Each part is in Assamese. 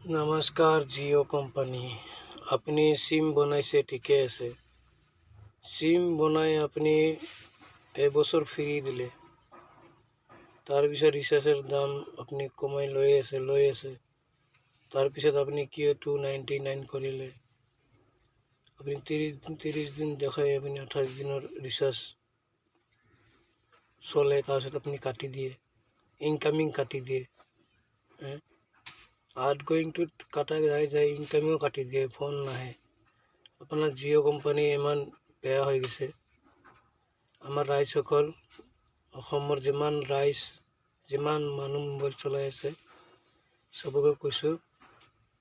नमस्कार जिओ कोम्पानी अपनी सिम बनाइছে ঠিকে আছে সিম বনাই আপনি এবছর ফ্রি দিলে তার পিছত রিচার্জের দাম আপনি কমাই লৈ আছে তার পিছত আপনি কিয় 299 করিলে আপনি 30 দিন দেখায় আপনি 28 দিনের রিচার্জ চলে তার পিছত আপনি কাটি দিয়ে ইনকামিং কাটি দিয়ে আউটগোয়িং টু কাটা যায় ইনকামিংও কাটি দিয়ে ফোন নাহে আপোনাৰ জিঅ' কোম্পানী ইমান বেয়া হৈ গৈছে আমাৰ ৰাইজসকল অসমৰ যিমান মানুহ মোবাইল চলাই আছে সবকে কৈছোঁ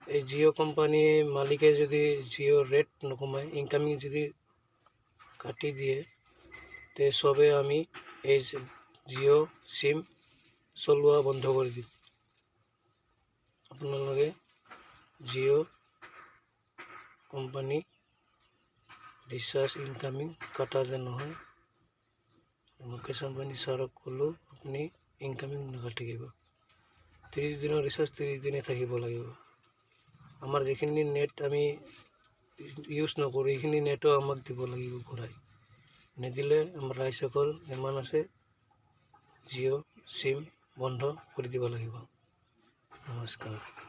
এই জিঅ' কোম্পানী মালিকে যদি জিঅ' ৰেট নকমায় ইনকামিং যদি কাটি দিয়ে তে সবে আমি এই জিঅ' সিম চলোৱা বন্ধ কৰি দিম আপোনালোকে জিঅ' কোম্পানী ৰিচাৰ্জ ইনকামিং কাটা যে নহয় মুকেশ আম্বানী ছাৰক ক'লো আপুনি ইনকামিং নাকাটিব 30 দিনৰ ৰিচাৰ্জ 30 দিনে থাকিব লাগিব আমাৰ যিখিনি নেট আমি ইউজ নকৰোঁ এইখিনি নেটো আমাক দিব লাগিব ঘূৰাই নিদিলে আমাৰ ৰাইজসকল যিমান আছে জিঅ' সিম বন্ধ কৰি দিব লাগিব নমস্কাৰ।